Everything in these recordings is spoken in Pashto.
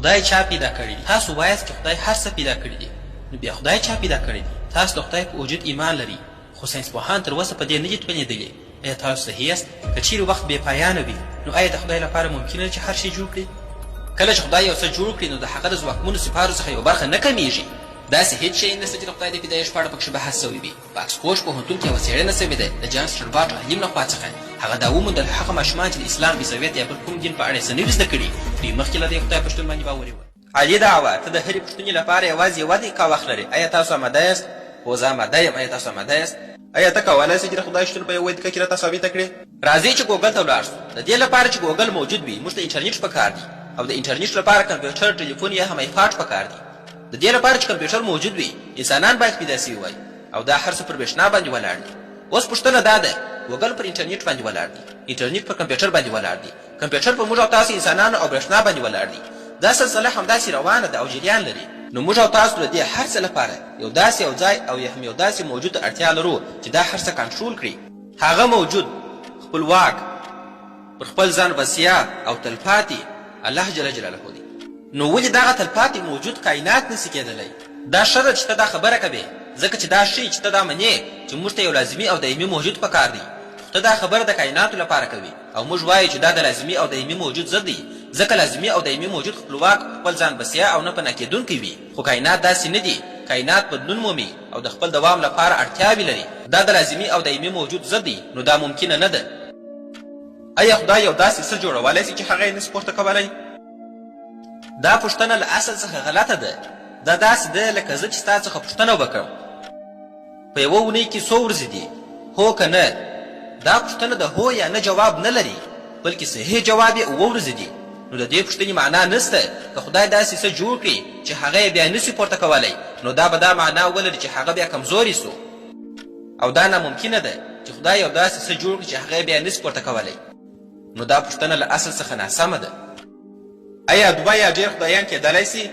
خدای چا پیدا کړی دي؟ تاسو وایاست چې خدای هر څه پیدا کړي دي، نو بیا خدای چا پیدا کړی دي؟ تاسو د خدای په وجود ایمان لري، خو ساینسپوهان تر اوسه په دې نه دي تولېدلي. ایا تاسو صحیح یاست؟ که چیرې وخت بې پایانه وي، نو آیا د خدای لپاره ممکنه ده چې هر شی جوړ کړي؟ کله چې خدای یو څه جوړ کړي، نو د هغه د ځواکمنو صفاتو څخه یوه برخه نه کمیږي. داسې هېڅ شی نشته چې د خدای د پیدایښت په اړه پکښې بحث سوی وي. په اکسفورډ پوهنتون کې یوه څېړنه سوې ده د جان سټرباټ علیم لخوا څخه. هغه دا وموندل هغه ماشومان چې د اسلام، عیسویت یا بل کوم دین په اړه یې څه نه وي زده کړي، دوی مخکې له دې خدای په شتون باندې باوري وه. علي دعوه ته د هرې پوښتنې لپاره یوازې یوه دقیقه وخت لرې. آیا تاسو اماده یاست؟ هو زه اماده یم. آیا تاسو اماده یاست؟ آیا ته کولی شې چې د خدای شتون په یوه دقیقه کې راته ثابته کړې؟ راځئ چې ګوګل ته ولاړ شو. د دې لپاره چې ګوګل موجود وي، موږ ته انټرنېټ پکار دی، او د انټرنېټ لپاره کمپیوټر، ټلیفون یا هم ایپاډ پکار دی. د دې لپاره چې کمپیوټر موجود وي، انسانان باید پیدا سوي وای، او دا هر څه پر برېښنا باندې ولاړ دي. اوس پوښتنه دا ده، ګوګل پر انټرنېټ باندې ولاړ دی، انټرنېټ پر کمپیوټر باندې ولاړ دی، کمپیوټر په موږ او تاسو انسانانو او برېښنا باندې ولاړ دی. دا سلسله همداسې روانه ده او جریان لري. نو موږ او تاسو د دې هر څه لپاره یو داسې یو ځای او هم یو داسې موجود ته اړتیا لرو چې دا هر څه کنټرول کړي. هغه موجود خپلواک، پر خپل ځان بسیا او تلپاتې الله جل جلاله دی. نو ولې دغه تلپاتې موجود کائنات نسي کېدلی؟ دا ښه ده چې ته دا خبره کوې، ځکه چې دا ښیي چې ته دا منې چې موږ ته یو لازمي او دایمي موجود پکار دی. ته دا خبره د کائناتو لپاره کوي، او موږ وایو چې دا د لازمي او دایمي موجود ضد دی، ځکه لازمي او دایمي موجود خپلواک، خپل ځان بسیا او نه پناه کېدونکی وي. خو کائنات داسې نه دي. کائنات بدلون مومي او د خپل دوام لپاره اړتیاوې لري. دا د لازمي او دایمي موجود ضد دی، نو دا ممکنه نه ده. آیا خدای یو داسې څه جوړولی شي چې هغه یې نسي پورته کولی؟ دا پوښتنه له اصل څخه غلطه ده. دا داسې ده لکه زه چې ستا څخه پوښتنه وکړم په یوه اونۍ کې څو ورځې دي، هو که نه؟ دا پوښتنه د هو یا نه جواب نه لري، بلکې صحیح جواب یې 7 ورځې دي. نو د دې پوښتنې معنا نشته. که خدای داسې څه جوړ کړي چې هغه یې بیا نسي پورته کولی، نو دا به دا معنا ولري چې هغه بیا کمزوری سو، او دا ناممکنه ده چې خدای یو داسې څه جوړ کړي چې هغه یې بیا نسي پورته کولی. نو دا پوښتنه له اصل څخه ناسمه ده. آیا دوه یا ډېر خدایان کېدلی سي؟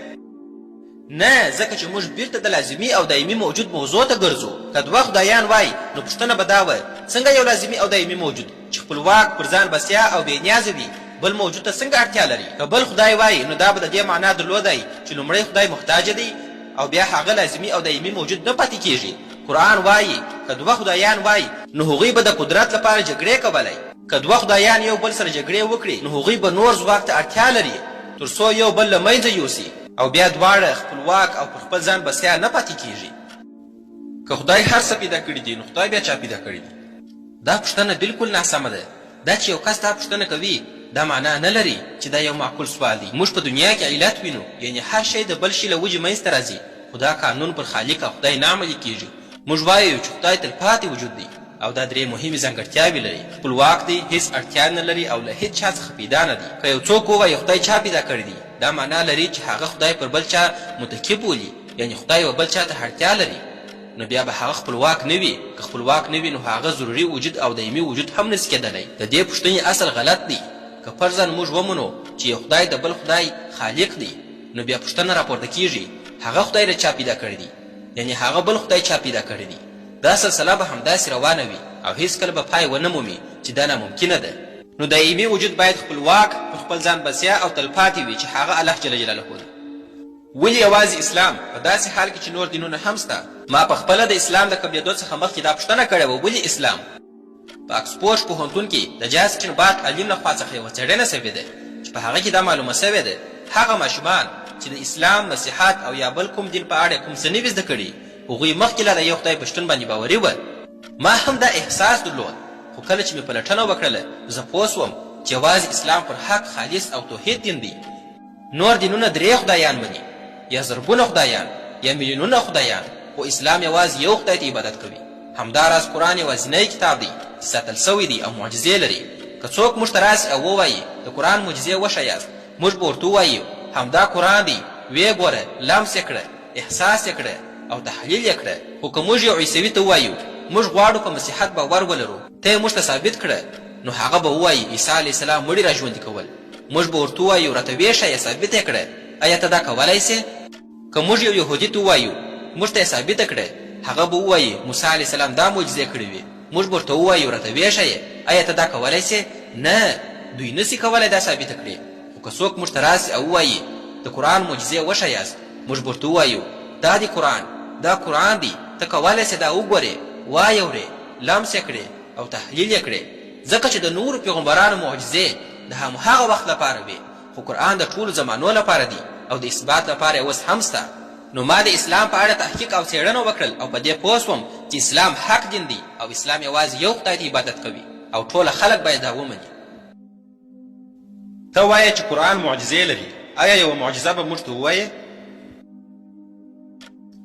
نه، ځکه چې موږ بیرته د لازمي او دایمي موجود موضوع ته ګرځو. که دوه خدایان وای، نو پوښتنه به دا وه، څنګه یو لازمي او دایمي موجود چې خپلواک، پر ځان بسیا او بې نیازه وي، بل موجود ته څنګه اړتیا لري؟ که بل خدای وای، نو دا به د دې معنا درلودی چې لومړی خدای محتاج دی، او بیا هغه لازمي او دایمي موجود نه پاتې کېږي. قرآن وایي که دوه خدایان وای، نو هغوی به د قدرت لپاره جګړې کولی. که دوه خدایان یو بل سره جګړې وکړي، نو هغوی به نور ځواک ته اړتیا لري تر څو یو بل له منځه یوسي، او بیا دواړه خپلواک او پر خپل ځان بسیا نه پاتې کېږي. که خدای هر څه پیدا کړي دي، نو خدای بیا چا پیدا کړي دي؟ دا پوښتنه بالکل ناسمه ده. دا چې یو کس دا پوښتنه کوي، دا معنا نه لري چې دا یو معقول سوال دی. موږ په دنیا کې علت وینو، یعنی هر شی د بل شي له وجې منځته راځي، خو دا قانون پر خالق او خدای نه عملي کېږي. موږ وایو چې خدای تلپاتې وجود دی، او دا 3 مهمې ځانګړتیاوې لري. خپلواک دی، هیڅ اړتیا نه لري، او له هیڅ چا څخه پیدا نه دی. که یو څوک ووایي خدای چا پیدا کړی دی، دا معنا لري چې هغه خدای پر بل چا متکی بولي، یعنی خدای و بل چا ته اړتیا لري. نو بیا به هغه خپلواک نه وي. که خپلواک نه وي، نو هغه ضروري وجود او دایمي وجود هم نسي کېدلی. د دې پوښتنې اصل غلط دی. که فرضاً موږ ومنو چې یو خدای د بل خدای خالق دی، نو بیا پوښتنه راپورته کېږي هغه خدای له چا پیدا کړی دی، یعنی هغه بل خدای چا پیدا کړی دی. دا سلسله به همداسې روانه وي او هیڅکله به پای ونه مومي چې دا ناممکنه ده. نو دایمي وجود باید خپلواک، په خپل ځان بسیا او تلپاتې وي چې هغه الله جل جلاله دی. ولې یوازې اسلام؟ په داسې حال کې چې نور دینونه هم شته. ما په خپله د اسلام د قبلېدو څخه مخکې دا پوښتنه کړې وه، ولې اسلام؟ په اکسفورډ پوهنتون کې د جان سټرباټ علیم لخوا څخه یوه څېړنه سوې ده چې په هغه کې دا معلومه سوې ده هغه ماشومان چې د اسلام، مسیحیت او یا بل کوم دین په اړه کوم څه نه وي زده کړي، هغوی مخکې له د یو خدای په شتون باندې باوري ول. ما هم دا احساس درلود، خو کله چې مې پلټنه وکړله، زه پوه سوم چې یوازې اسلام پر حق، خالص او توحید دین دی. نور دینونه 3 خدایان مني، یا زرګونه خدایان، یا میلیونونه خدایان، خو اسلام یوازې یو خدای ته عبادت کوي. همداراز قرآن یوازینی کتاب دی چې ساتل سوی دی او معجزې لري. که څوک موږ ته راسي او ووایي د قرآن معجزې وښیاست، موږ به ورته ووایو همدا قرآن دی، ویې ګوره، لمس یې کړه، احساس یې کړه او تحلیل یې کړه. خو که موږ یو عیسوي ته ووایو موږ غواړو په مسیحیت باور ولرو، ته یې موږ ته ثابت کړه، نو هغه به ووایي عیسی علیه السلام مړي را ژوندي کول. موږ به ورته ووایو راته ویې ښیه، ثابت یې کړه. آیا ته دا کولی سې؟ که موږ یو یهودي ته ووایو موږ ته یې ثابته کړه، هغه به ووایي موسی علیه السلام دا معجزې کړې وې. موږ به ورته ووایو راته ویې ښیه. آیا ته دا کولی سې؟ نه، دوی نسي کولی دا ثابته کړي. خو که څوک موږ ته راسي او ووایي د قرآن معجزې وښیاست موږ به ورته ووایو دا قرآن دی ته کولی سې دا وګورې وایورې لمس یې کړې او تحلیل یې کړې ځکه چې د نورو پیغمبرانو معجزې د همهغه وخت لپاره وي خو قرآن د ټولو زمانو لپاره دی او د اثبات لپاره یې اوس هم سته نو ما د اسلام په اړه تحقیق او څېړنه وکړل او په دې پوه شوم چې اسلام حق دین دی او اسلام یوازې یو خدای ته عبادت کوي او ټوله خلک باید دا ومني ته وایې چې قرآن معجزې لري آیا یوه معجزه به موږ ته ووایې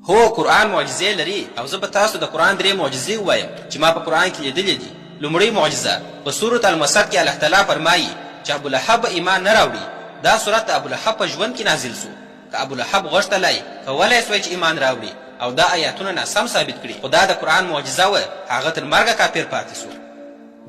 هو قرآن معجزې لري او زه به تاسو د قرآن 3 معجزې ووایم چې ما په قرآن کې لیدلې دي لومړۍ معجزه په سورة المسد کې الله تعالی فرمایي چې ابولهب ایمان نه راوړي دا سورت د ابولهب په ژوند کې نازل سو که ابولهب غوښتلی کولی سوی چې ایمان راوړي او دا آیاتونه ناسم ثابت کړي خو دا د قرآن معجزه وه هغه تر مرګه کافر پاتې سو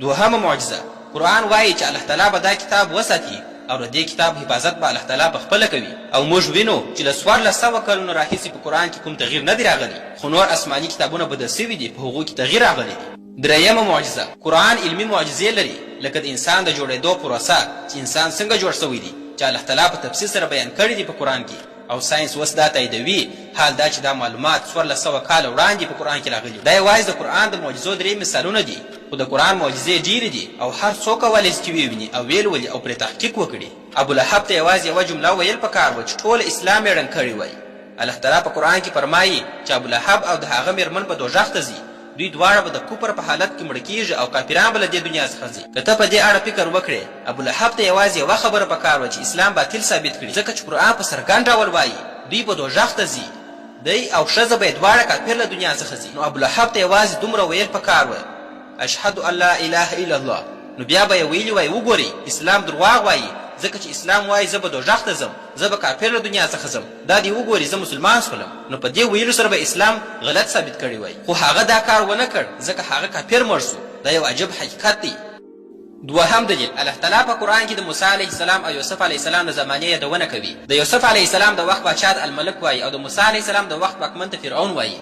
دوهمه معجزه قرآن وایي چې الله تعالی به دا کتاب وساتي او د دې کتاب حفاظت به الله تعالی پخپله کوي او موږ وینو چې له 1400 کلونو راهیسې په قرآن کې کوم تغییر نه دی راغلی خو نور آسماني کتابونه بدل سوي دي په هغو کې تغییر راغلی دی درېیمه معجزه قرآن علمي معجزې لري لکه د انسان د جوړېدو پروسه چې انسان څنګه جوړ سوی دی چې الله تعالی په تفصیل سره بیان کړي دي په قرآن کې او ساينس اوس دا تاییدوي حال دا چې دا معلومات 1400 کاله وړاندې په قرآن کې راغلي دا یوازې د قرآن د معجزو 3 مثالونه دي خو د قرآن معجزې ډېرې دي او هر څوک کولی شي چې وویني او ویل ولي او پرې تحقیق وکړي ابولهب ته یوازې یوه جمله ویل پکار وه چې ټول اسلام یې ړنګ کړی وای الله تعالی په قرآن کې فرمایي چې ابولهب او د هغه میرمن به دوژخ ته ځي دوی دواړه به د کفر په حالت کې مړه کیږي او کافران به له دې دنیا څخه ځي که ته په دې اړه فکر وکړې ابولهب ته یوازې یوه خبره پکار وه چې اسلام باطل ثابت کړي ځکه چې قرآن په څرګند ډول وایي دوی به دوژخ ته ځي دی او ښځه به یې دواړه کافر له دنیا څخه ځي نو ابولهب ته یوازې دومره ویل پکار وه اشهد ان لا اله الا الله نو بیا به یې ویلي وای وګورئ اسلام درواغ وایي ځکه چې اسلام وایي زه به دوژخ ته ځم زه به کافر له دنیا څخه ځم دا دې وګوري زه مسلمان شولم نو په دې ویلو سره به اسلام غلط ثابت کړی وای خو هغه دا کار ونه کړ ځکه هغه کافر مړ سو دا یو عجب حقیقت دی دوهم دلیل الله تعالی په قرآن کې د موسی علیه السلام او یوسف علیه السلام د زمانې یادونه کوي د یوسف علیه السلام د وخت باچا الملک وایي او د موسی علیه السلام د وخت واکمن ته فرعون وایي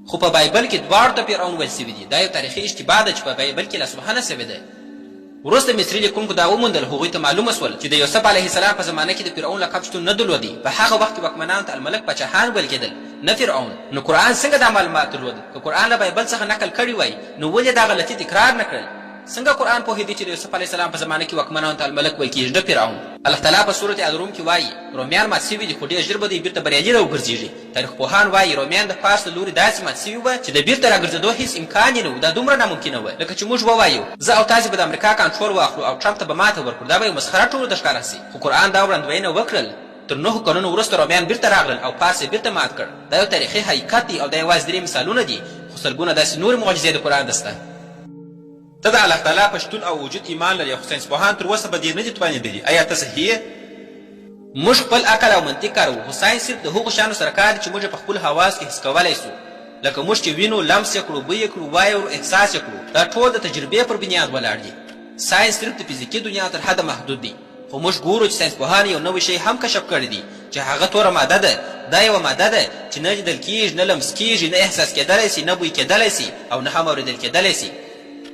خو په بایبل کې دواړو ته فرعون ویل سوي دي دا یو تاریخي اشتباه ده چې په بایبل کې الله سبحانه سوی دی وروسته مصري لیکونکو دا وموندل هغوی ته معلومه سول چې د یوسف علیه السلام په زمانه کې د فرعون لقب شتون نه درلودی په هغه وخت کې واکمنانو ته الملک پاچاهان ویل کېدل نه فرعون نو قرآن څنګه دا معلومات درلود که قرآن له بایبل څخه نقل کړی وای نو ولې دا غلطي تکرار نه کړل څنګه قرآن پوهېدی چې د یوسف علیه السلام په زمانه کې واکمنانو ته الملک ویل کېږي نه فرعون الله تعالی په سورت الروم کې وایي رومیان مات سوي دي خو ډېر ژر به دوی بیرته بریالي راوګرځېږي تاریخ پوهان وایي رومیان د فارس له لورې داسې مات سوي وه چې د بیرته راګرځېدو هېڅ امکان یې نه و دا دومره ناممکنه وه لکه چې موږ ووایو زه او تاسې به د امریکا کنټرول واخلو او ټرمپ ته به ماته ورکړو دا به یو مسخره ټولو ته ښکاره سي خو قرآن دا وړاندوینه وکړل تر 9 کلونو وروسته رومیان بیرته راغلل او فارس یې بیرته مات کړ دا یو تاریخي حقیقت دی او دا یوازې 3 مثالونه دي خو سلګونه داسې نورې معجزې د قرآن دسته ته د الله تعالی په شتون او وجود ایمان لري خو ساینسپوهان تر اوسه په دې نه دي توانېدلي آیا ته صحیح یې موږ خپل عقل او منطق کاروو خو ساینس صرف د هغو شیانو سره کار دی چې موږ په خپل حواس کې حس کولی سو لکه موږ چې وینو لمس یې کړو بوی یې کړو وایو احساس یې کړو دا ټول د تجربې پر بنیاد ولاړ دي ساینس صرف د فزیکي دنیا تر حده محدود دی خو موږ ګورو چې ساینسپوهان یو نوی شی هم کشف کړی دی چې هغه توره ماده ده دا یوه ماده ده چې نه لیدل کېږي نه لمس کېږي نه احساس کېدلی سي نه بوی کېدلی سي او نه هم اورېدل کېدلی سي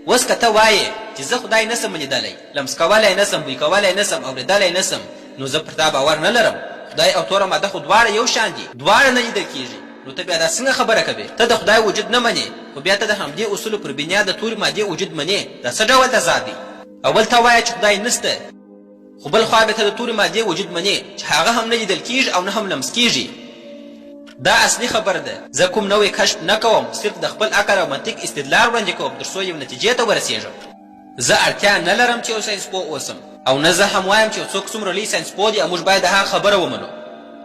اوس که ته وایې چې زه خدای نسم لیدلی لمس کولی نسم بوی کولی نسم اورېدلی نسم نو زه پر تا باور نه لرم خدای او توره ماده خو دواړه یو شان دي دواړه نه لیدل کېږي نو ته بیا دا څنګه خبره کوې ته د خدای وجود نه منې خو بیا ته د همدې اصولو پر بنیاد د تورې مادې وجود منې دا څه ډول تضاد دی اول ته وایه چې خدای نسته خو بل خوا بیا ته د تورې مادې وجود منې چې هغه هم نه لیدل کېږي او نه هم لمس کېږي دا اصلي خبره ده زه کوم نوی کشف نه کوم صرف د خپل عقل او منطق استدلال وړاندې کوم تر څو یو نتیجې ته ورسېږم زه اړتیا نه لرم چې یو ساینسپوه اوسم او نه زه هم وایم چې یو څوک څومره لوی ساینسپوه دی او موږ باید د هغه خبره ومنو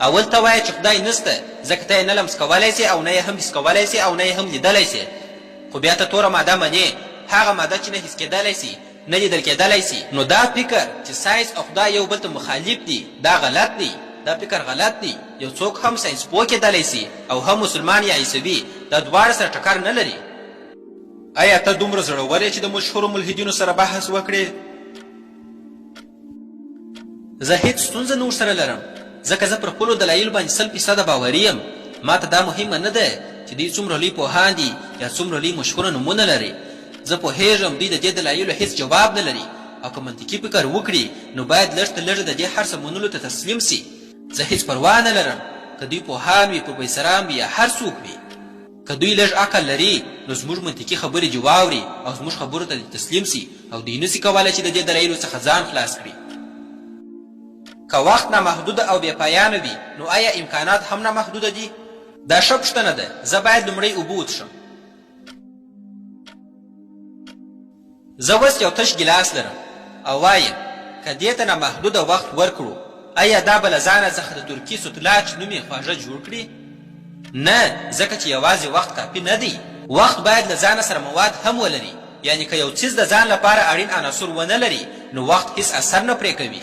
اول ته وایه چې خدای نسته ځکه ته یې نه لمس کولی سي او نه یې هم حس کولی سي او نه یې هم لیدلی سي خو بیا ته توره ماده منې هغه ماده چې نه حس کېدلی سي نه لیدل کېدلی سي نو دا فکر چې ساینس او خدای یو بل ته مخالف دي دا غلط دی دا فکر غلط دی یو څوک هم ساینسپوه کېدلی سي او هم مسلمان یا عیسوي دا دواړه سره ټکر نه لري آیا ته دومره زړور یې چې د مشهورو ملحدینو سره بحث وکړې زه هیڅ ستونزه نه ورسره لرم ځکه زه پر خپلو دلایلو باندې 100% باوري یم ما ته دا مهمه نه ده چې دوی څومره لوی پوهان دي یا څومره لوی مشهوره نومونه لري زه پوهېږم دوی د دې دلایلو هیڅ جواب نه لري او که منطقي فکر وکړي نو باید لږ تر لږه د دې هر څه منلو ته تسلیم سي زه هیڅ پروا نه لرم که دوی پوهان وي پروفیسران وي یا هر څوک وي که دوی لږ عقل لري نو زموږ منطقي خبرې دې واوري او زموږ خبرو ته دې تسلیم سي او دوی نسي کولی چې د دې دلایلو څخه ځان خلاص کړي. که وخت نامحدوده او بې پایانه وي نو آیا امکانات هم نامحدوده دي؟ دا ښه پوښتنه ده. زه باید لومړی اوبه وڅښم. زه اوس یو تش ګیلاس لرم او وایم که دې ته نامحدوده وخت ورکړو آیا دا به له ځانه څخه د ترکي سوتلاچ نومې خواږه جوړ کړي؟ نه، ځکه چې یوازې وخت کافي نه دی. وخت باید له ځانه سره مواد هم ولري. یعنی که یو څیز د ځان لپاره اړین عناصر ونه لري نو وخت هیڅ اثر نه پرې کوي.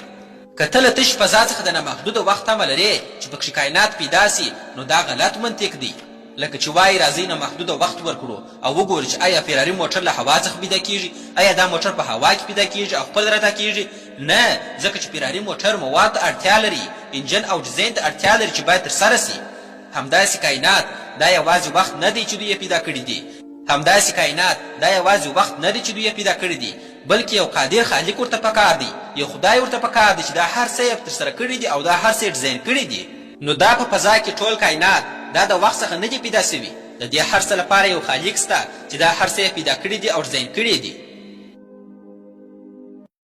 که ته له تش فضا څخه د نامحدوده وخت تمه لرې چې پکښې کائنات پیدا سي نو دا غلط منطق دی. لکه چې وایي راځئ نامحدوده وخت ورکړو او وګورو چې آیا فراري موټر له هوا څخه پیدا کیږي، آیا دا موټر په هوا کې پیدا کیږي او خپل راته کیږي؟ نه، ځکه چې فراري موټر مواد ته اړتیا لري، انجن او ډیزاین ته اړتیا لري چې باید ترسره سي. همداسې کائنات دا یوازې وخت نه دی چې دوی یې پیدا کړي دي. همداسې کائنات دا یوازې وخت نه دی چې دوی یې پیدا کړي دي، بلکې یو قادر خالق ورته پکار دی، یو خدای ورته پکار دی چې دا هر څه یې ترسره کړي دي او دا هر څه یې ډیزاین کړي دي. نو دا په فضا کې ټول کائنات دا د وخت څخه نه دي پیدا سوي. د دې هر څه لپاره یو خالق سته چې دا هر څه یې پیدا کړي دي او ډیزاین کړي دي.